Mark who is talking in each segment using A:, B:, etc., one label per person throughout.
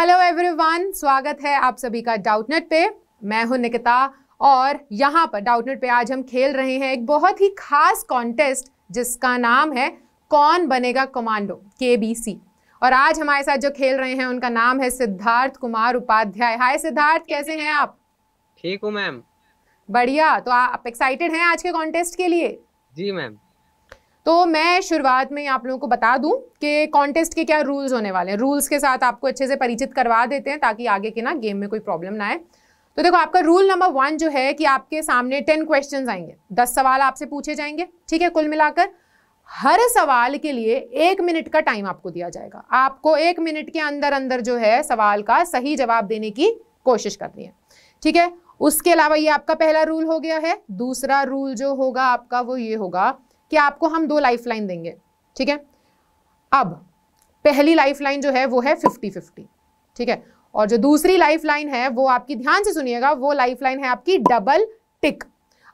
A: Hello everyone, स्वागत है आप सभी का डाउटनेट पे। मैं हूं निकिता और यहाँ पर डाउटनेट पे आज हम खेल रहे हैं एक बहुत ही खास कॉन्टेस्ट जिसका नाम है कौन बनेगा कमांडो KBC। और आज हमारे साथ जो खेल रहे हैं उनका नाम है सिद्धार्थ कुमार उपाध्याय। हाय सिद्धार्थ, कैसे हैं आप?
B: ठीक हूँ मैम।
A: बढ़िया। तो आप एक्साइटेड हैं आज के कॉन्टेस्ट के लिए?
B: जी मैम।
A: तो मैं शुरुआत में आप लोगों को बता दूं कि कॉन्टेस्ट के क्या रूल्स होने वाले हैं। रूल्स के साथ आपको अच्छे से परिचित करवा देते हैं ताकि आगे के ना गेम में कोई प्रॉब्लम ना आए। तो देखो, आपका रूल नंबर 1 जो है कि आपके सामने 10 क्वेश्चंस आएंगे, 10 सवाल आपसे पूछे जाएंगे, ठीक है। कुल मिलाकर हर सवाल के लिए 1 मिनट का टाइम आपको दिया जाएगा। आपको 1 मिनट के अंदर अंदर जो है सवाल का सही जवाब देने की कोशिश करनी है, ठीक है। उसके अलावा ये आपका पहला रूल हो गया है। दूसरा रूल जो होगा आपका वो ये होगा कि आपको हम 2 लाइफलाइन देंगे, ठीक है। अब पहली लाइफलाइन जो है वो है 50-50, ठीक है। और जो दूसरी लाइफलाइन है वो आपकी, ध्यान से सुनिएगा, वो लाइफलाइन है आपकी डबल टिक।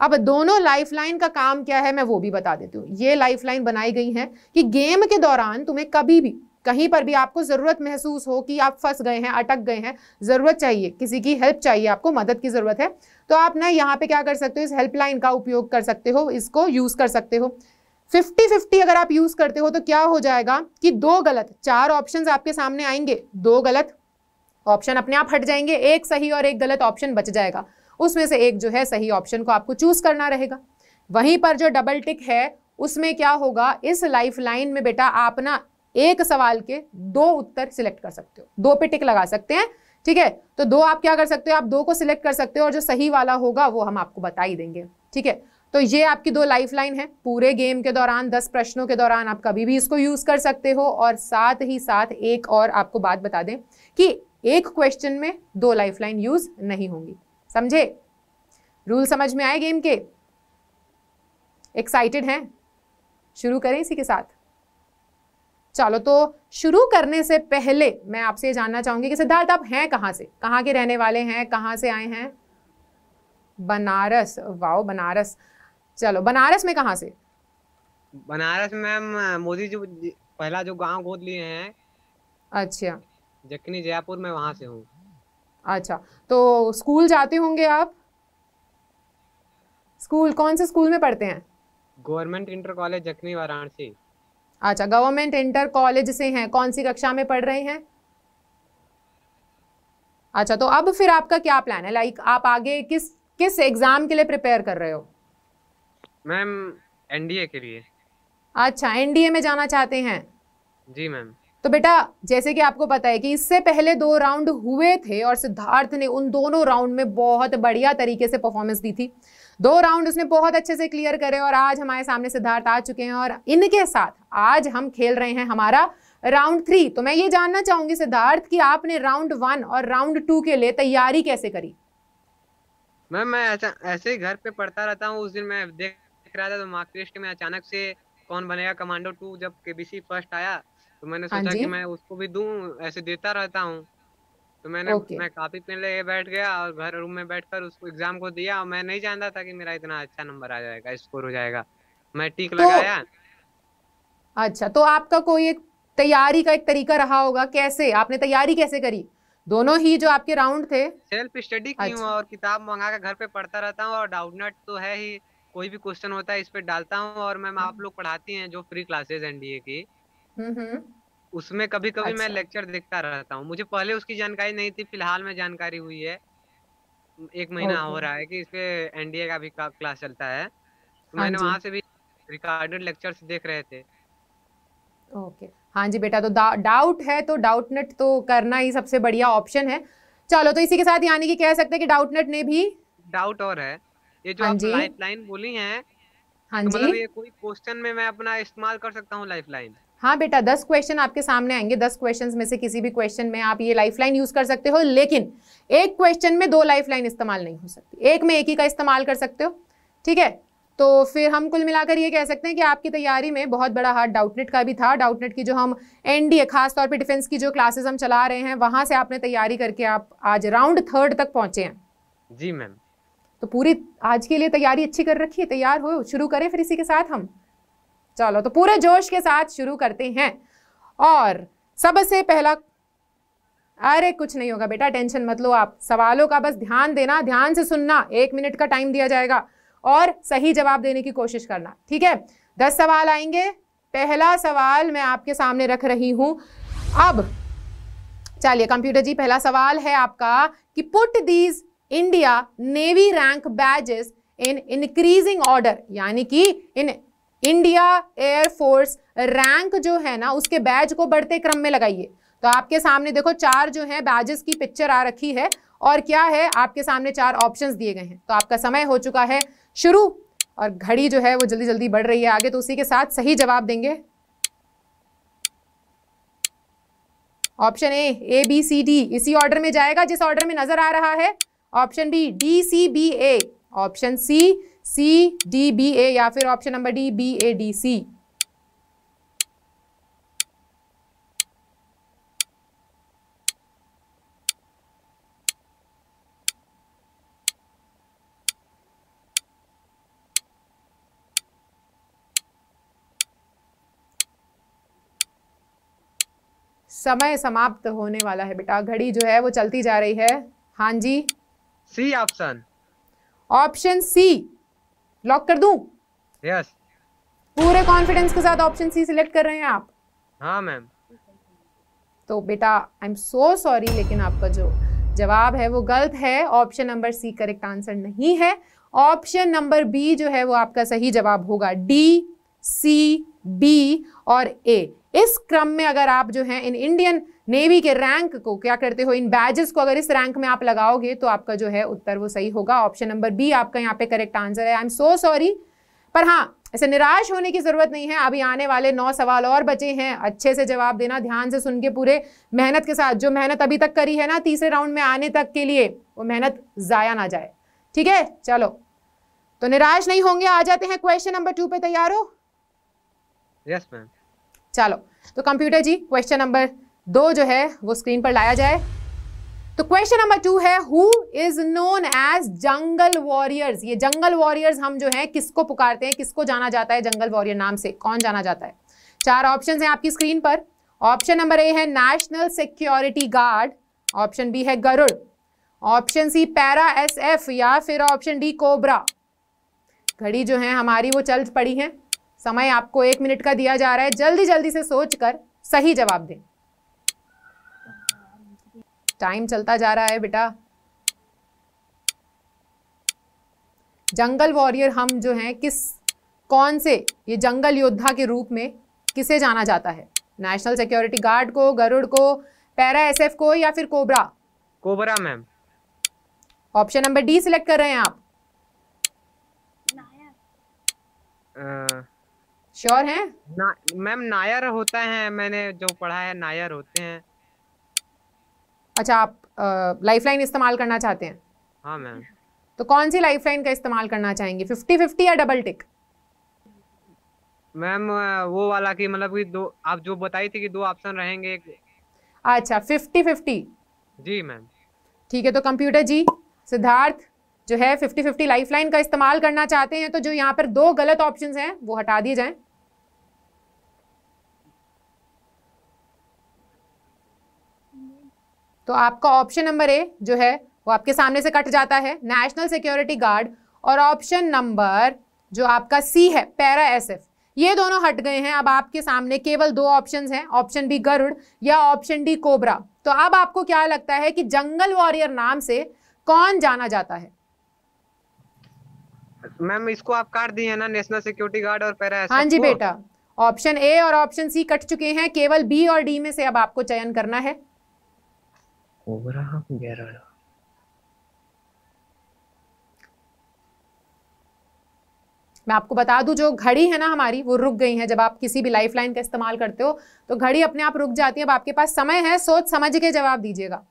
A: अब दोनों लाइफलाइन का काम क्या है मैं वो भी बता देती हूँ। ये लाइफलाइन बनाई गई है कि गेम के दौरान तुम्हें कभी भी कहीं पर भी आपको जरूरत महसूस हो कि आप फंस गए हैं, अटक गए हैं, जरूरत चाहिए, किसी की हेल्प चाहिए, आपको मदद की जरूरत है, तो आप ना यहाँ पे क्या कर सकते हो, इस हेल्पलाइन का उपयोग कर सकते हो, इसको यूज कर सकते हो। 50-50 अगर आप यूज करते हो तो क्या हो जाएगा कि 2 गलत, 4 ऑप्शंस आपके सामने आएंगे, 2 गलत ऑप्शन अपने आप हट जाएंगे, एक सही और एक गलत ऑप्शन बच जाएगा। उसमें से एक जो है सही ऑप्शन को आपको चूज करना रहेगा। वहीं पर जो डबल टिक है उसमें क्या होगा, इस लाइफलाइन में बेटा आप ना एक सवाल के 2 उत्तर सिलेक्ट कर सकते हो, 2 पे टिक लगा सकते हैं, ठीक है। तो 2 आप क्या कर सकते हो, आप 2 को सिलेक्ट कर सकते हो और जो सही वाला होगा वो हम आपको बता ही देंगे, ठीक है। तो ये आपकी 2 लाइफलाइन है। पूरे गेम के दौरान 10 प्रश्नों के दौरान आप कभी भी इसको यूज कर सकते हो। और साथ ही साथ एक और आपको बात बता दें कि एक क्वेश्चन में 2 लाइफलाइन यूज नहीं होंगी, समझे? रूल समझ में आए गेम के? एक्साइटेड हैं? शुरू करें इसी के साथ? चलो, तो शुरू करने से पहले मैं आपसे ये जानना चाहूंगी कि सिद्धार्थ आप हैं कहाँ से, कहाँ के रहने वाले हैं, कहाँ से आए हैं? बनारस। वाओ, बनारस। चलो, बनारस में कहाँ से?
B: बनारस मैम, मोदी जो पहला जो गांव गोद लिए हैं,
A: अच्छा
B: जखनी जयपुर में, वहां से हूँ।
A: अच्छा, तो स्कूल जाते होंगे आप? स्कूल कौन से स्कूल में पढ़ते हैं?
B: गवर्नमेंट इंटर कॉलेज जखनी वाराणसी।
A: अच्छा, गवर्नमेंट इंटर कॉलेज से हैं। कौन सी कक्षा में पढ़ रहे हैं? अच्छा, तो अब फिर आपका क्या प्लान है, लाइक आप आगे किस किस एग्जाम के लिए प्रिपेयर कर रहे हो?
B: मैम, एनडीए के लिए।
A: अच्छा, एनडीए में जाना चाहते हैं?
B: जी मैम।
A: तो बेटा, जैसे कि आपको पता है कि इससे पहले 2 राउंड हुए थे और सिद्धार्थ ने उन दोनों राउंड में बहुत बढ़िया तरीके से परफॉर्मेंस दी थी। 2 राउंड उसने बहुत अच्छे से क्लियर करे और आज हमारे सामने सिद्धार्थ आ चुके हैं और इनके साथ आज हम खेल रहे हैं हमारा राउंड 3। तो मैं ये जानना चाहूंगी सिद्धार्थ कि आपने राउंड 1 और राउंड 2 के लिए तैयारी कैसे करी?
B: मैम, मैं ऐसे ही घर पे पढ़ता रहता हूँ। उस दिन मैं देख रहा था तो मार्क लिस्ट में अचानक से कौन बनेगा कमांडो 2 जब KBC फर्स्ट आया, तो मैंने
A: हाँ
B: सोचा
A: जी।
B: कि मैं उसको भी दूं, ऐसे देता रहता हूँ। तो
A: ओके।
B: मैं कॉपी पेन लेके बैठ गया और घर रूम में बैठकर उसको एग्जाम को दिया। और मैं नहीं जानता था कि मेरा इतना अच्छा नंबर आ जाएगा, स्कोर हो जाएगा। मैं टिक
A: तो
B: लगाया।
A: अच्छा, तो आपका कोई एक तैयारी का एक तरीका रहा होगा, कैसे आपने तैयारी कैसे करी दोनों ही जो आपके राउंड थे?
B: सेल्फ स्टडी की हूँ
A: अच्छा।
B: और किताब मंगा कर घर पे पढ़ता रहता हूँ। और डाउटनेट तो है ही, कोई भी क्वेश्चन होता है इस पे डालता हूँ। और मैम, आप लोग पढ़ाती हैं जो फ्री क्लासेस एनडीए की,
A: हम्म।
B: उसमें कभी कभी मैं
A: अच्छा।
B: लेक्चर देखता रहता हूँ। मुझे पहले उसकी जानकारी नहीं थी, फिलहाल में जानकारी हुई है। 1 महीना
A: ओके।
B: हो रहा है कि इस पे एनडीए का भी क्लास चलता है, तो
A: हाँ
B: मैंने
A: जी।
B: वहां से भी रिकॉर्डेड लेक्चर्स देख रहे थे।
A: ओके। हाँ जी बेटा, तो डाउट है तो डाउटनेट तो करना ही सबसे बढ़िया ऑप्शन है। चलो, तो इसी के साथ यानी कि कह सकते हैं कि डाउटनेट ने भी।
B: डाउट और है, ये जो
A: हाँ
B: आप
A: जी।
B: लाइफ लाइन बोली हैं,
A: हाँ
B: तो
A: जी।
B: मतलब ये कोई क्वेश्चन में मैं अपना इस्तेमाल कर सकता हूँ लाइफ लाइन?
A: हाँ बेटा, 10 क्वेश्चन आपके सामने आएंगे, 10 क्वेश्चन में से किसी भी क्वेश्चन में आप ये लाइफलाइन यूज कर सकते हो, लेकिन एक क्वेश्चन में 2 लाइफलाइन इस्तेमाल नहीं हो सकती, एक में एक ही का इस्तेमाल कर सकते हो, ठीक है। तो फिर हम कुल मिलाकर ये कह सकते हैं कि आपकी तैयारी में बहुत बड़ा हाथ डाउटनेट का भी था। डाउटनेट की जो हम एनडीए, खास तौर पे डिफेंस की जो क्लासेस हम चला रहे हैं, वहां से आपने तैयारी करके आप आज राउंड 3 तक पहुंचे हैं।
B: जी मैम।
A: तो पूरी आज के लिए तैयारी अच्छी कर रखी है, तैयार हो? शुरू करें फिर इसी के साथ हम? चलो, तो पूरे जोश के साथ शुरू करते हैं। और सबसे पहला अरे कुछ नहीं होगा बेटा, टेंशन मत लो आप। सवालों का बस ध्यान देना, ध्यान से सुनना, 1 मिनट का टाइम दिया जाएगा और सही जवाब देने की कोशिश करना, ठीक है। 10 सवाल आएंगे। पहला सवाल मैं आपके सामने रख रही हूं। अब चलिए कंप्यूटर जी, पहला सवाल है आपका कि put these India navy rank badges in increasing order, यानी कि इन इंडिया एयरफोर्स रैंक जो है ना उसके बैज को बढ़ते क्रम में लगाइए। तो आपके सामने देखो 4 जो है बैजेस की पिक्चर आ रखी है और क्या है आपके सामने 4 ऑप्शंस दिए गए हैं। तो आपका समय हो चुका है शुरू और घड़ी जो है वो जल्दी जल्दी बढ़ रही है आगे, तो उसी के साथ सही जवाब देंगे। Option A B C D इसी ऑर्डर में जाएगा जिस ऑर्डर में नजर आ रहा है। Option B D C B A, option C D B A, या फिर option number D B A D C. समय समाप्त होने वाला है बेटा, घड़ी जो है वो चलती जा रही है। हाँ जी,
B: C option.
A: Option C lock कर दूं?
B: यस।
A: पूरे कॉन्फिडेंस के साथ ऑप्शन सी सिलेक्ट कर रहे हैं आप?
B: हाँ मैम।
A: तो बेटा आई एम सो सॉरी, लेकिन आपका जो जवाब है वो गलत है। Option number C correct answer नहीं है। ऑप्शन नंबर बी जो है वो आपका सही जवाब होगा। डी, सी, बी और ए, इस क्रम में अगर आप जो है इन इंडियन नेवी के रैंक को क्या करते हो, इन बैजेस को अगर इस रैंक में आप लगाओगे तो आपका जो है उत्तर वो सही होगा। ऑप्शन नंबर बी आपका यहाँ पे करेक्ट आंसर है। आई एम सो सॉरी, पर हाँ ऐसे निराश होने की जरूरत नहीं है। अभी आने वाले 9 सवाल और बचे हैं। अच्छे से जवाब देना, ध्यान से सुन के, पूरे मेहनत के साथ। जो मेहनत अभी तक करी है ना तीसरे राउंड में आने तक के लिए, वो मेहनत जाया ना जाए, ठीक है। चलो तो निराश नहीं होंगे। आ जाते हैं क्वेश्चन नंबर 2 पे। तैयार हो?
B: Yes ma'am.
A: चलो तो कंप्यूटर जी क्वेश्चन नंबर 2 जो है वो स्क्रीन पर लाया जाए। तो क्वेश्चन नंबर 2 है, who is known as jungle warriors. ये जंगल वॉरियर्स हम जो है किसको पुकारते हैं, किसको जाना जाता है जंगल वॉरियर नाम से, कौन जाना जाता है? 4 ऑप्शन हैं आपकी स्क्रीन पर। ऑप्शन नंबर ए है national security guard, option B है Garud, option C para SF, या फिर ऑप्शन डी कोबरा। घड़ी जो है हमारी वो चल पड़ी है। समय आपको 1 मिनट का दिया जा रहा है, जल्दी जल्दी से सोचकर सही जवाब दें। टाइम चलता जा रहा है बेटा। जंगल वॉरियर हम जो हैं कौन से ये जंगल योद्धा के रूप में किसे जाना जाता है? नेशनल सिक्योरिटी गार्ड को, गरुड़ को, पैरा SF को, या फिर cobra?
B: Cobra ma'am.
A: Option number D select कर रहे हैं आप? श्योर हैं?
B: मैम नायर होता है, मैंने जो पढ़ा है नायर होते हैं।
A: अच्छा, आप लाइफलाइन इस्तेमाल करना चाहते हैं?
B: हाँ मैम।
A: तो कौन सी लाइफलाइन का इस्तेमाल करना चाहेंगे, 50-50 या डबल टिक?
B: मैम वो वाला कि मतलब कि 2 आप जो बताई थी कि 2 ऑप्शन रहेंगे।
A: अच्छा 50-50।
B: जी मैम।
A: ठीक है, तो कंप्यूटर जी सिद्धार्थ जो है 50-50 लाइफलाइन का इस्तेमाल करना चाहते हैं, तो जो यहाँ पर 2 गलत ऑप्शंस हैं वो हटा दिए जाएं। तो आपका ऑप्शन नंबर ए जो है वो आपके सामने से कट जाता है, नेशनल सिक्योरिटी गार्ड, और ऑप्शन नंबर जो आपका सी है पैरा SF, ये दोनों हट गए हैं। अब आपके सामने केवल 2 ऑप्शंस हैं, ऑप्शन बी गरुड़ या ऑप्शन डी कोबरा। तो अब आपको क्या लगता है कि जंगल वॉरियर नाम से कौन जाना जाता है?
B: मैम इसको आप काट दिए ना, नेशनल सिक्योरिटी गार्ड और पैरा SF।
A: हाँ जी बेटा, ऑप्शन ए और ऑप्शन सी कट चुके हैं, केवल बी और डी में से अब आपको चयन करना है।
B: कोबरा
A: मैं आपको बता दूं, जो घड़ी है ना हमारी वो रुक गई है। जब आप किसी भी लाइफलाइन का इस्तेमाल करते हो तो घड़ी अपने आप रुक जाती है। अब आपके पास समय है, सोच समझ के जवाब दीजिएगा।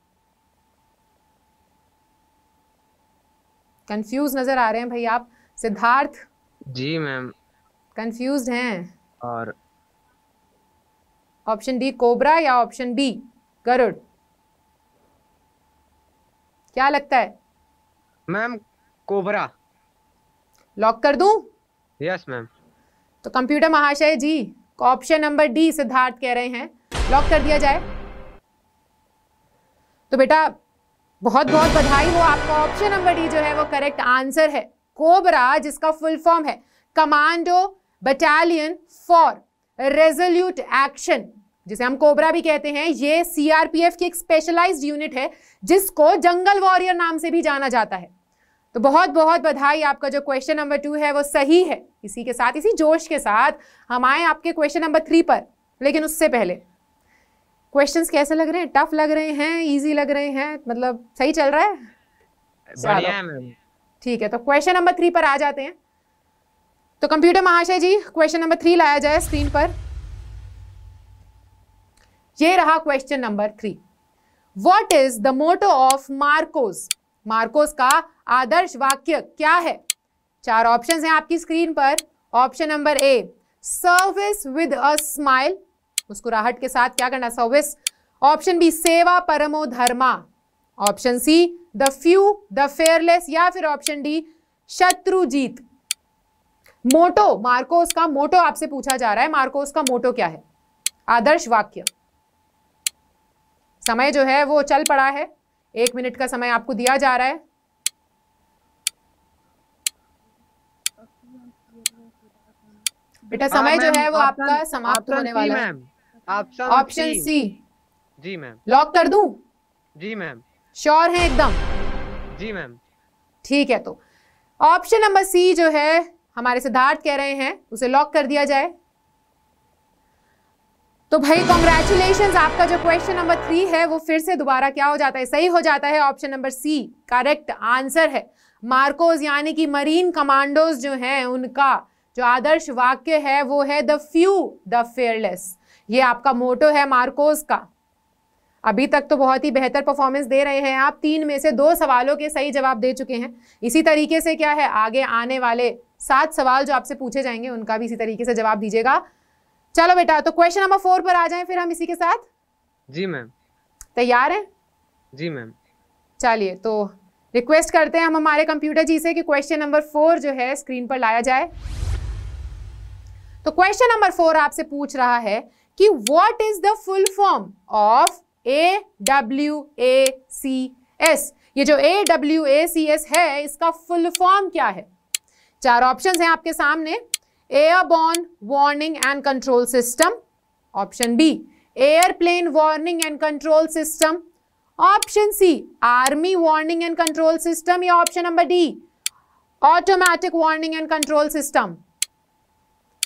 A: कंफ्यूज नजर आ रहे हैं भाई आप? सिद्धार्थ
B: जी मैम
A: कंफ्यूज्ड हैं?
B: और
A: ऑप्शन डी कोबरा या ऑप्शन बी गरुड़, क्या लगता है?
B: Ma'am cobra.
A: लॉक कर दूं?
B: Yes ma'am.
A: तो कंप्यूटर महाशय जी ऑप्शन नंबर डी सिद्धार्थ कह रहे हैं, लॉक कर दिया जाए। तो बेटा बहुत बहुत बधाई हो, आपका ऑप्शन नंबर डी जो है वो करेक्ट आंसर है। कोबरा, जिसका फुल फॉर्म है commando battalion for resolute action, जिसे हम कोबरा भी कहते हैं, ये सीआरपीएफ की एक स्पेशलाइज्ड यूनिट है जिसको जंगल वॉरियर नाम से भी जाना जाता है। तो बहुत बहुत बधाई, आपका जो क्वेश्चन नंबर 2 है वो सही है। इसी के साथ, इसी जोश के साथ हम आए आपके क्वेश्चन नंबर 3 पर। लेकिन उससे पहले क्वेश्चंस कैसे लग रहे हैं? टफ लग रहे हैं, इजी लग रहे हैं, मतलब सही चल रहा है?
B: बढ़िया है मैम।
A: ठीक है, तो क्वेश्चन नंबर 3 पर आ जाते हैं। तो कंप्यूटर महाशय जी, क्वेश्चन नंबर 3 लाया जाए स्क्रीन पर। ये रहा question number 3। What is the motto of MARCOS? MARCOS का आदर्श वाक्य क्या है? 4 ऑप्शंस हैं आपकी स्क्रीन पर। Option number A, service with a smile, मुस्कुराहट के साथ क्या करना? सर्विस। ऑप्शन बी, सेवा परमो धर्मा। Option C, the few the fearless, या फिर ऑप्शन डी, शत्रु जीत। मोटो, मार्कोस का मोटो आपसे पूछा जा रहा है। मार्कोस का मोटो क्या है? आदर्श वाक्य। समय जो है वो चल पड़ा है, 1 मिनट का समय आपको दिया जा रहा है। बेटा समय जो है वो आपका समाप्त होने वाला है। Option C.
B: जी मैम।
A: लॉक कर दूं?
B: जी मैम।
A: श्योर है एकदम?
B: जी मैम।
A: ठीक है, तो ऑप्शन नंबर सी जो है हमारे सिद्धार्थ कह रहे हैं, उसे लॉक कर दिया जाए। तो भाई कॉन्ग्रेचुलेशंस, आपका जो क्वेश्चन नंबर 3 है वो फिर से दोबारा क्या हो जाता है? सही हो जाता है। Option number C correct answer है। मार्कोस यानी कि मरीन कमांडोज जो हैं, उनका जो आदर्श वाक्य है वो है द फ्यू द फेयरलेस। ये आपका मोटो है मार्कोस का। अभी तक तो बहुत ही बेहतर परफॉर्मेंस दे रहे हैं आप। 3 में से 2 सवालों के सही जवाब दे चुके हैं। इसी तरीके से क्या है, आगे आने वाले 7 सवाल जो आपसे पूछे जाएंगे उनका भी इसी तरीके से जवाब दीजिएगा। चलो बेटा, तो क्वेश्चन नंबर 4 पर आ जाएं फिर हम इसी के साथ।
B: जी मैम।
A: तैयार हैं?
B: जी मैम।
A: चलिए, तो रिक्वेस्ट करते हैं हम हमारे कंप्यूटर जी से कि क्वेश्चन नंबर 4 जो है स्क्रीन पर लाया जाए। तो क्वेश्चन नंबर 4 आपसे पूछ रहा है कि what is the full form of AWACS? ये जो AWACS है, इसका फुल फॉर्म क्या है? 4 ऑप्शंस हैं आपके सामने। Airborne warning and control system, option B airplane warning and control system, option C army warning and control system, या option number D automatic warning and control system.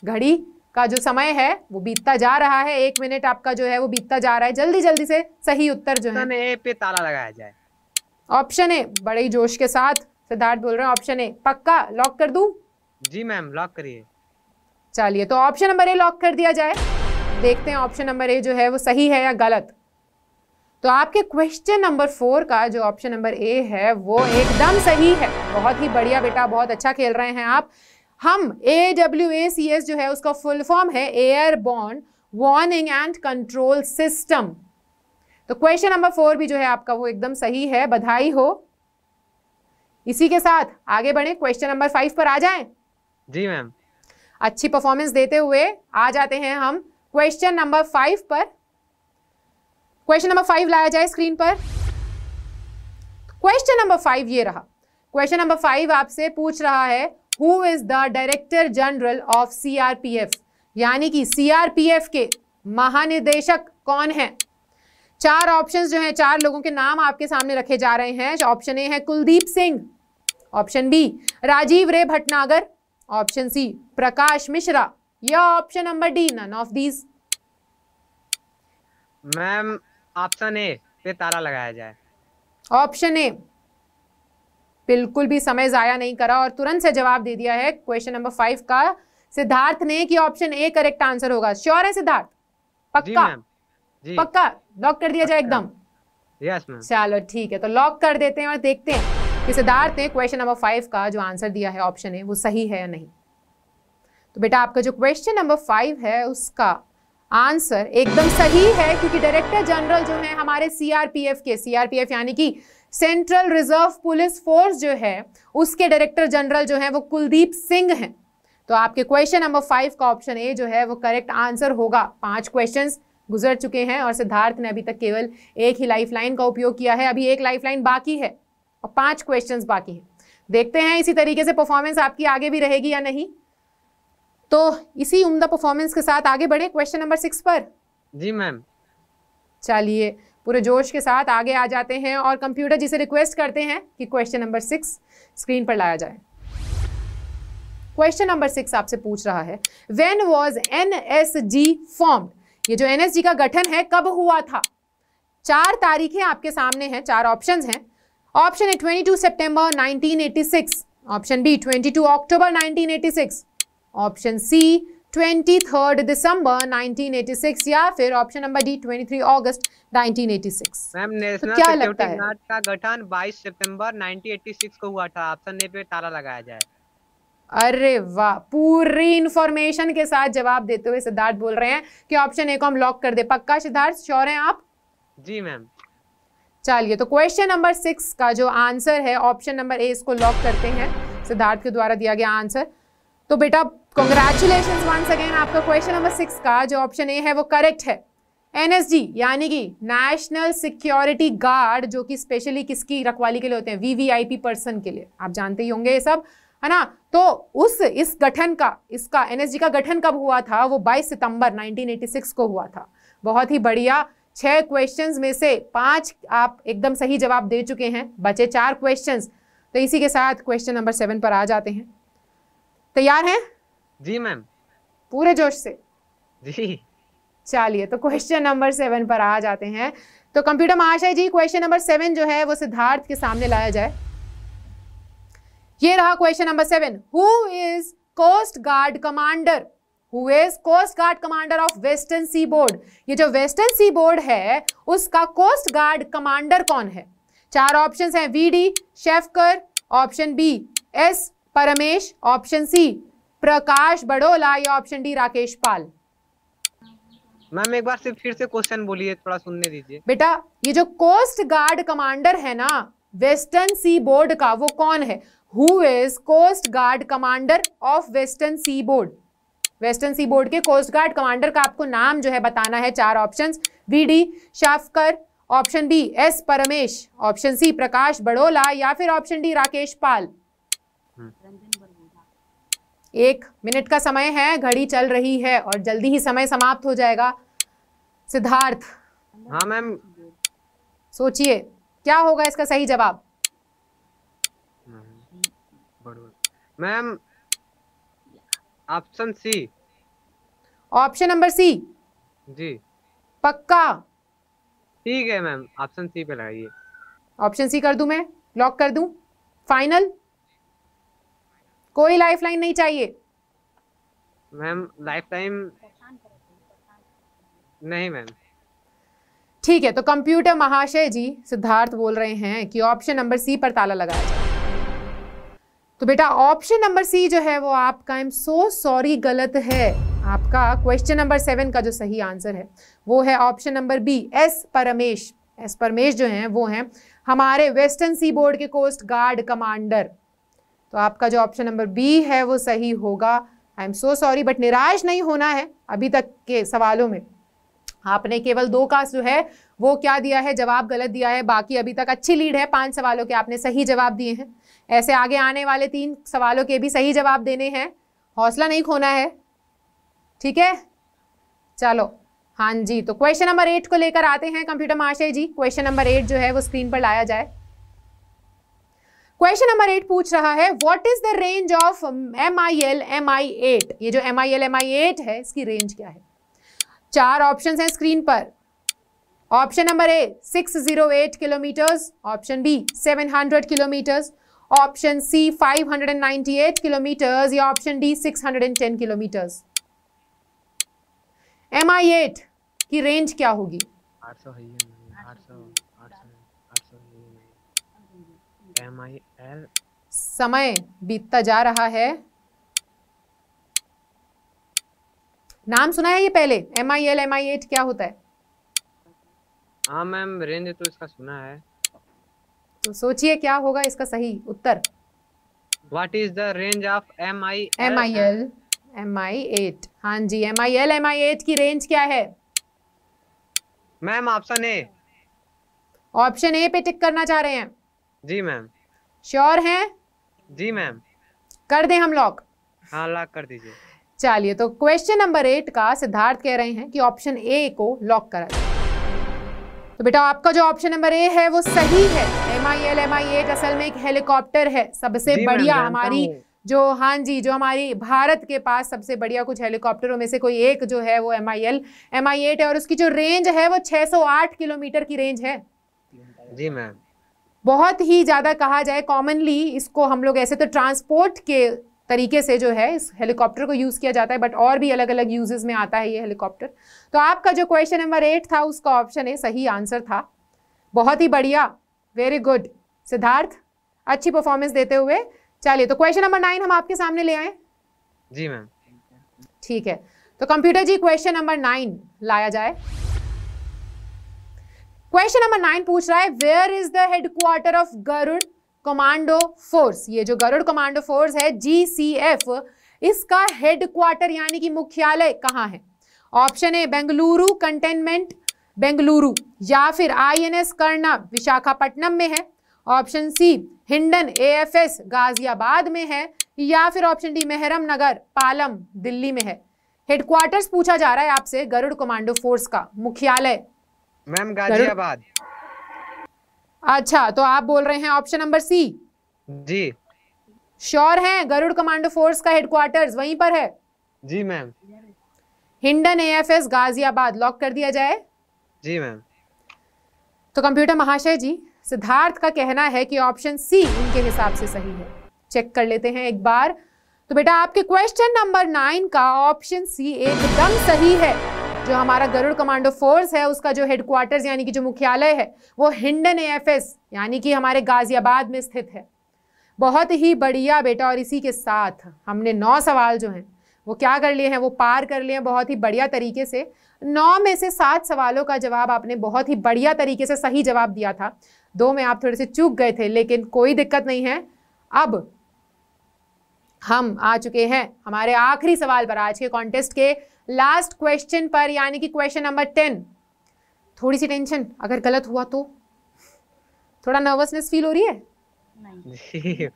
A: घड़ी का जो समय है वो बीतता जा रहा है, 1 मिनट आपका जो है वो बीतता जा रहा है। जल्दी जल्दी से सही उत्तर जो है
B: ए पे ताला लगाया जाए।
A: ऑप्शन ए, बड़े ही जोश के साथ सिद्धार्थ बोल रहे हैं ऑप्शन ए। पक्का लॉक कर दूं?
B: जी मैम, लॉक करिए।
A: चलिए, तो ऑप्शन नंबर ए लॉक कर दिया जाए। देखते हैं ऑप्शन नंबर ए जो है वो सही है या गलत। तो आपके क्वेश्चन नंबर 4 का जो ऑप्शन नंबर ए है वो एकदम सही है। बहुत ही बढ़िया बेटा, बहुत अच्छा खेल रहे हैं आप। हम AWACS जो है उसका फुल फॉर्म है airborne warning and control system. तो क्वेश्चन नंबर 4 भी जो है आपका वो एकदम सही है, बधाई हो। इसी के साथ आगे बढ़े, क्वेश्चन नंबर 5 पर आ जाएं।
B: जी मैम।
A: अच्छी परफॉर्मेंस देते हुए आ जाते हैं हम क्वेश्चन नंबर 5 पर। क्वेश्चन नंबर 5 लाया जाए स्क्रीन पर। क्वेश्चन नंबर 5 ये रहा। क्वेश्चन नंबर 5 आपसे पूछ रहा है who is the director general of CRPF, यानी कि CRPF के महानिदेशक कौन हैं? 4 ऑप्शंस जो हैं, 4 लोगों के नाम आपके सामने रखे जा रहे हैं। ऑप्शन ए है Kuldeep Singh, option B Rajiv Ray Bhatnagar, option C Prakash Mishra, या option number D none of these.
B: Ma'am option A पे ताला लगाया जाए।
A: ऑप्शन ए, बिल्कुल भी समय जाया नहीं करा और तुरंत से जवाब दे दिया है क्वेश्चन नंबर 5 का सिद्धार्थ ने कि ऑप्शन ए करेक्ट आंसर होगा। श्योर है सिद्धार्थ? पक्का?
B: जी।
A: पक्का लॉक कर दिया जाए एकदम?
B: Yes ma'am.
A: चलो ठीक है, तो लॉक कर देते हैं और देखते हैं कि सिद्धार्थ ने क्वेश्चन नंबर 5 का जो आंसर दिया है ऑप्शन ए वो सही है या नहीं। तो बेटा आपका जो क्वेश्चन नंबर 5 है उसका आंसर एकदम सही है, क्योंकि डायरेक्टर जनरल जो है हमारे CRPF के, CRPF यानी कि सेंट्रल रिजर्व पुलिस फोर्स जो है उसके डायरेक्टर जनरल जो है वो कुलदीप सिंह हैं। तो आपके क्वेश्चन नंबर 5 का ऑप्शन ए जो है वो करेक्ट आंसर होगा। 5 क्वेश्चंस गुजर चुके हैं और सिद्धार्थ ने अभी तक केवल एक ही लाइफलाइन का उपयोग किया है। अभी एक लाइफलाइन बाकी है और 5 क्वेश्चंस बाकी हैं। देखते हैं इसी तरीके से परफॉर्मेंस आपकी आगे भी रहेगी या नहीं। तो इसी उम्दा परफॉर्मेंस के साथ आगे बढ़े क्वेश्चन नंबर 6 पर।
B: जी मैम।
A: चलिए पूरे जोश के साथ आगे आ जाते हैं और कंप्यूटर जी से रिक्वेस्ट करते हैं कि क्वेश्चन नंबर 6 स्क्रीन पर लाया जाए। क्वेश्चन नंबर 6 आपसे पूछ रहा है, व्हेन वाज एनएसजी फॉर्म्ड? ये जो एनएसजी का गठन है कब हुआ था? 4 तारीखें आपके सामने हैं, 4 ऑप्शंस हैं। ऑप्शन ए 22 सितंबर 1986, ऑप्शन बी 22 अक्टूबर 1986, ऑप्शन सी 23 दिसंबर 1986 या फिर ऑप्शन नंबर डी 23 अगस्त 1986।
B: मैम नेशनल
A: क्या
B: सिक्योरिटी
A: लगता है?
B: गार्ड का गठन 22 सितंबर 1986 को हुआ था। ऑप्शन ए पे ताला लगाया जाए।
A: अरे वाह, पूरी इंफॉर्मेशन के साथ जवाब देते हुए सिद्धार्थ बोल रहे हैं कि ऑप्शन ए को हम लॉक कर दे। पक्का सिद्धार्थ, श्योर हैं आप?
B: जी मैम।
A: चलिए तो क्वेश्चन नंबर 6 का जो आंसर है ऑप्शन नंबर ए, इसको लॉक करते हैं, सिद्धार्थ के द्वारा दिया गया आंसर। तो बेटा कांग्रेचुलेशंस वंस अगेन, आपका क्वेश्चन नंबर 6 का जो ऑप्शन ए है वो करेक्ट है। एनएसजी यानी कि नेशनल सिक्योरिटी गार्ड, जो कि स्पेशली किसकी रखवाली के लिए होते हैं? वीवीआईपी पर्सन के लिए। आप जानते ही होंगे ये सब, है ना। तो इस गठन का, इसका एनएसजी का गठन कब हुआ था? वो 22 सितंबर 1986 को हुआ था। बहुत ही बढ़िया। 6 क्वेश्चंस में से 5 आप एकदम सही जवाब दे चुके हैं, बचे 4 क्वेश्चंस। तो इसी के साथ क्वेश्चन नंबर 7 पर आ जाते हैं। तैयार हैं?
B: जी मैम।
A: पूरे जोश से?
B: जी।
A: चलिए तो क्वेश्चन नंबर 7 पर आ जाते हैं। तो कंप्यूटर महाशय जी, क्वेश्चन नंबर 7 जो है वो सिद्धार्थ के सामने लाया जाए। ये रहा question number 7। Who is coast guard commander? Who is coast guard commander of western seaboard? ये जो वेस्टर्न सी बोर्ड है उसका कोस्ट गार्ड कमांडर कौन है? 4 ऑप्शंस हैं, V D Shefkar, option B S Paramesh, option C Prakash Badola या option D Rakesh Pal.
B: Ma'am एक बार सिर्फ फिर से क्वेश्चन बोलिए, थोड़ा सुनने दीजिए।
A: बेटा ये जो कोस्ट गार्ड कमांडर है ना वेस्टर्न सी बोर्ड का, वो कौन है? Who is coast guard commander of western seaboard? Western seaboard के कोस्ट गार्ड कमांडर का आपको नाम जो है बताना है। 4 options, V D Shafkar, option B S Paramesh, option C Prakash Badola या फिर option D Rakesh Pal. 1 minute का समय है, घड़ी चल रही है और जल्दी ही समय समाप्त हो जाएगा। सिद्धार्थ,
B: हाँ मैम।
A: सोचिए क्या होगा इसका सही जवाब?
B: Ma'am option C.
A: Option number C?
B: जी।
A: पक्का?
B: ठीक है मैम, ऑप्शन सी पे लगाइए।
A: ऑप्शन सी कर दूं मैं? लॉक कर दूं? फाइनल? कोई लाइफलाइन नहीं चाहिए?
B: मैम लाइफ टाइम नहीं मैम।
A: ठीक है, तो कंप्यूटर महाशय जी सिद्धार्थ बोल रहे हैं कि ऑप्शन नंबर सी पर ताला लगाया जाए। तो बेटा ऑप्शन नंबर सी जो है वो आपका, आई एम सो सॉरी, गलत है। आपका क्वेश्चन नंबर 7 का जो सही आंसर है वो है option number B S Paramesh. S Paramesh जो हैं वो हैं हमारे वेस्टर्न सी बोर्ड के कोस्ट गार्ड कमांडर। तो आपका जो ऑप्शन नंबर बी है वो सही होगा। I am so sorry, but निराश नहीं होना है। अभी तक के सवालों में आपने केवल 2 का जो है वो क्या दिया है, जवाब गलत दिया है। बाकी अभी तक अच्छी लीड है, 5 सवालों के आपने सही जवाब दिए हैं। ऐसे आगे आने वाले 3 सवालों के भी सही जवाब देने हैं, हौसला नहीं खोना है, ठीक है। चलो हाँ जी, तो क्वेश्चन नंबर 8 को लेकर आते हैं कंप्यूटर महाशय जी। क्वेश्चन नंबर 8 जो है वो स्क्रीन पर लाया जाए। क्वेश्चन नंबर 8 पूछ रहा है, what is the range of MIL MI8? ये जो MIL MI8 है इसकी रेंज क्या है? 4 ऑप्शंस हैं स्क्रीन पर। Option number A 608 kilometres, option B 700 kilometres, option C 598 kilometres या ऑप्शन डी 610 किलोमीटर्स। MI8 की रेंज क्या होगी?
B: 800 है ये, 800 MIL।
A: समय बीतता जा रहा है। नाम सुना है ये पहले? MIL MI8 क्या होता है?
B: हाँ मैम, रेंज तो इसका सुना है।
A: तो सोचिए क्या होगा इसका सही उत्तर।
B: What is the range of
A: MIL MI8? हाँ जी, MIL MI8 की रेंज क्या है?
B: Ma'am option A.
A: Option A पे टिक करना चाह रहे हैं?
B: जी मैम।
A: श्योर हैं?
B: जी मैम।
A: कर दें हम लॉक?
B: हाँ लॉक कर दीजिए।
A: चलिए, तो क्वेश्चन नंबर 8 का सिद्धार्थ कह रहे हैं कि ऑप्शन ए को लॉक करा जाए। तो बेटा आपका जो ऑप्शन नंबर ए है वो सही है। MIL-MI8 असल में एक हेलीकॉप्टर है, सबसे बढ़िया हमारी जो, हाँ जी, जो हमारी भारत के पास सबसे बढ़िया कुछ हेलीकॉप्टरों में से कोई एक जो है वो MIL-MI8 है, और उसकी जो रेंज है वो 608 किलोमीटर की रेंज है।
B: जी मैम।
A: बहुत ही ज्यादा कहा जाए, कॉमनली इसको हम लोग ऐसे तो ट्रांसपोर्ट के तरीके से जो है इस हेलीकॉप्टर को यूज किया जाता है, बट और भी अलग अलग यूजेस में आता है ये हेलीकॉप्टर। तो आपका जो क्वेश्चन नंबर 8 था उसका ऑप्शन ए सही आंसर था। बहुत ही बढ़िया, वेरी गुड सिद्धार्थ, अच्छी परफॉर्मेंस देते हुए। चलिए, तो क्वेश्चन नंबर 9 हम आपके सामने ले आए।
B: जी मैम।
A: ठीक है, तो कंप्यूटर जी क्वेश्चन नंबर 9 लाया जाए। क्वेश्चन नंबर 9 पूछ रहा है, where is the headquarter of Garud commando force. ये जो गरुड़ कमांडो फोर्स है GCF, इसका हेडक्वार्टर यानी कि मुख्यालय कहाँ है? Option A Bengaluru cantonment Bengaluru, या फिर INS कर्णा विशाखापट्टनम में है, option C Hindan AFS Ghaziabad में है, या फिर ऑप्शन डी मेहरम नगर पालम दिल्ली में है। हेडक्वार्टर्स पूछा जा रहा है आपसे गरुड़ कमांडो फोर्स का मुख्यालय।
B: मैम गाजियाबाद।
A: अच्छा, तो आप बोल रहे हैं ऑप्शन नंबर सी?
B: जी।
A: श्योर हैं गरुड़ कमांडो फोर्स का हेडक्वार्टर्स वहीं पर है?
B: जी ma'am.
A: Hindon AFS Ghaziabad, lock कर दिया जाए?
B: जी मैम।
A: तो कंप्यूटर महाशय जी, सिद्धार्थ का कहना है कि ऑप्शन सी उनके हिसाब से सही है। चेक कर लेते हैं एक बार। तो बेटा आपके क्वेश्चन नंबर 9 का ऑप्शन सी एकदम सही है। जो हमारा गरुड़ कमांडो फोर्स है उसका जो हेडक्वार्टर्स यानी कि जो मुख्यालय है वो हिंडन AFS यानी कि हमारे गाजियाबाद में स्थित है। बहुत ही बढ़िया बेटा, और इसी के साथ हमने 9 सवाल जो हैं वो क्या कर लिए हैं, वो पार कर लिए हैं बहुत ही बढ़िया तरीके से। 9 में से 7 सवालों का जवाब आपने बहुत ही बढ़िया तरीके से सही जवाब दिया था। 2 में आप थोड़े से चूक गए थे, लेकिन कोई दिक्कत नहीं है। अब हम आ चुके हैं हमारे आखिरी सवाल पर, आज के कॉन्टेस्ट के लास्ट क्वेश्चन पर, यानी कि क्वेश्चन नंबर 10। थोड़ी सी टेंशन, अगर गलत हुआ तो थोड़ा नर्वसनेस फील हो रही है?
B: नहीं,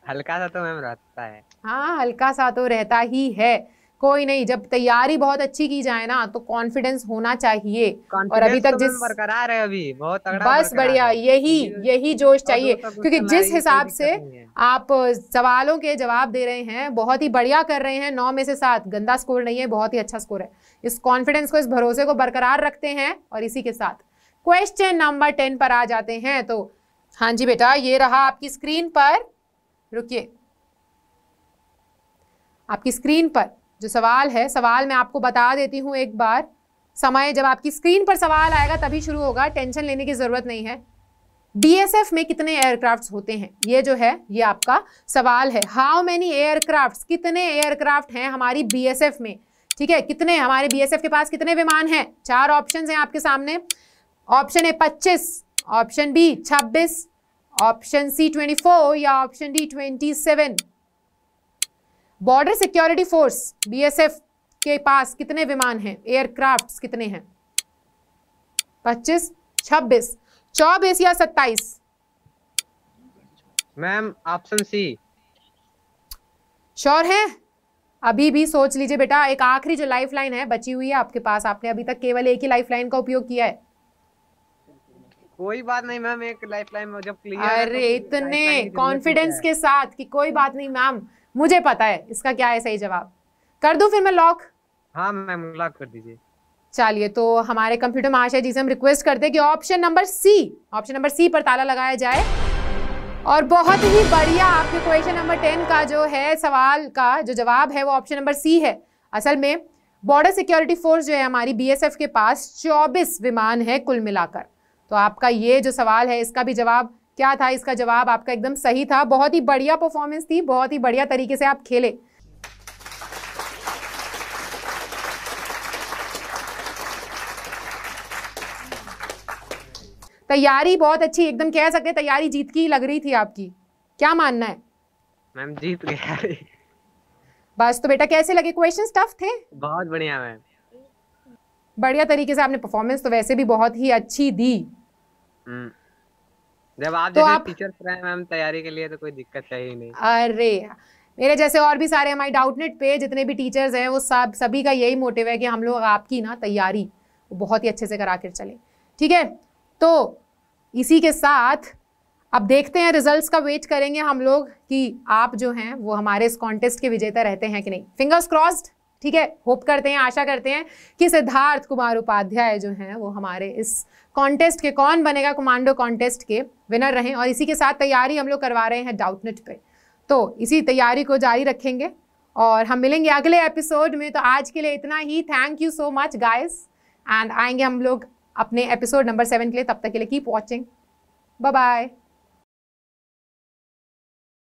B: हल्का सा तो मैम रहता है।
A: हाँ, हल्का सा तो रहता ही है, कोई नहीं। जब तैयारी बहुत अच्छी की जाए ना तो कॉन्फिडेंस होना चाहिए। और अभी तक
B: तो
A: जिस
B: बरकरार है, अभी बहुत तगड़ा
A: बस बढ़िया, यही जोश चाहिए, क्योंकि जिस हिसाब से आप सवालों के जवाब दे रहे हैं बहुत ही बढ़िया कर रहे हैं। 9 में से 7 गंदा स्कोर नहीं है, बहुत ही अच्छा स्कोर है। इस कॉन्फिडेंस को, इस भरोसे को बरकरार रखते हैं। और इसी के साथ क्वेश्चन नंबर 10 पर आ जाते हैं। तो हाँ जी बेटा, ये रहा आपकी स्क्रीन पर, रुकिए, आपकी स्क्रीन पर जो सवाल है, सवाल मैं आपको बता देती हूँ एक बार। समय जब आपकी स्क्रीन पर सवाल आएगा तभी शुरू होगा, टेंशन लेने की जरूरत नहीं है। BSF में कितने एयरक्राफ्ट्स होते हैं, ये जो है ये आपका सवाल है। हाउ मेनी एयरक्राफ्ट्स, कितने एयरक्राफ्ट हैं हमारी BSF में, ठीक है, कितने हमारे BSF के पास कितने विमान हैं? 4 ऑप्शन हैं आपके सामने। Option A 25, option B 26, option C 24, या option D 27। Border security force BSF के पास कितने विमान हैं, एयरक्राफ्ट्स कितने हैं? 25, 26, 24 या 27?
B: मैम ऑप्शन सी।
A: श्योर है? अभी भी सोच लीजिए बेटा, एक आखिरी जो लाइफ लाइन है बची हुई है आपके पास, आपने अभी तक केवल एक ही लाइफ लाइन का उपयोग किया है।
B: कोई बात नहीं मैम, एक लाइफ लाइन में जब क्लियर
A: अरे इतने कॉन्फिडेंस के साथ कि कोई बात नहीं मैम, मुझे पता है इसका क्या है सही जवाब। कर दूं फिर मैं लॉक?
B: हाँ मैम लॉक कर दीजिए।
A: चलिए, तो हमारे कंप्यूटर महाशय जी से हम रिक्वेस्ट करते हैं कि ऑप्शन नंबर सी पर ताला लगाया जाए। और बहुत ही बढ़िया, आपके क्वेश्चन नंबर 10 का जो है सवाल का जो जवाब है वो ऑप्शन नंबर सी है। असल में बॉर्डर सिक्योरिटी फोर्स जो है हमारी BSF के पास 24 विमान है कुल मिलाकर। तो आपका ये जो सवाल है इसका भी जवाब क्या था? इसका जवाब आपका एकदम सही था। बहुत ही बढ़िया परफॉर्मेंस थी, बहुत ही बढ़िया तरीके से आप खेले। तैयारी बहुत अच्छी, एकदम कह सकते हैं तैयारी जीत की लग रही थी आपकी। क्या मानना है?
B: मैम जीत गया।
A: बस, तो बेटा कैसे लगे क्वेश्चंस? टफ थे?
B: बहुत बढ़िया मैम।
A: बढ़िया तरीके से आपने परफॉर्मेंस तो वैसे भी बहुत ही अच्छी दी।
B: जब आप
A: तो
B: जैसे
A: आप
B: टीचर रहे मैम तैयारी के लिए तो कोई दिक्कत है ही नहीं।
A: अरे मेरे जैसे और भी सारे हमारे डाउटनेट पे जितने भी टीचर्स हैं वो सभी का यही मोटिव है कि हम लोग आपकी ना तैयारी बहुत ही अच्छे से करा कर चलें। ठीक है, तो इसी के साथ अब देखते हैं, रिजल्ट्स का वेट करेंगे हम लोग कि आप जो हैं वो हमारे इस कॉन्टेस्ट के विजेता रहते हैं कि नहीं। Fingers crossed. ठीक है, होप करते हैं, आशा करते हैं कि सिद्धार्थ कुमार उपाध्याय जो हैं वो हमारे इस कॉन्टेस्ट के कौन बनेगा कमांडो कॉन्टेस्ट के विनर रहें। और इसी के साथ तैयारी हम लोग करवा रहे हैं डाउटनेट पे, तो इसी तैयारी को जारी रखेंगे और हम मिलेंगे अगले एपिसोड में। तो आज के लिए इतना ही। Thank you so much guys, and आएंगे हम लोग अपने एपिसोड नंबर 7 के लिए। तब तक के लिए कीप वॉचिंग, बाय बाय।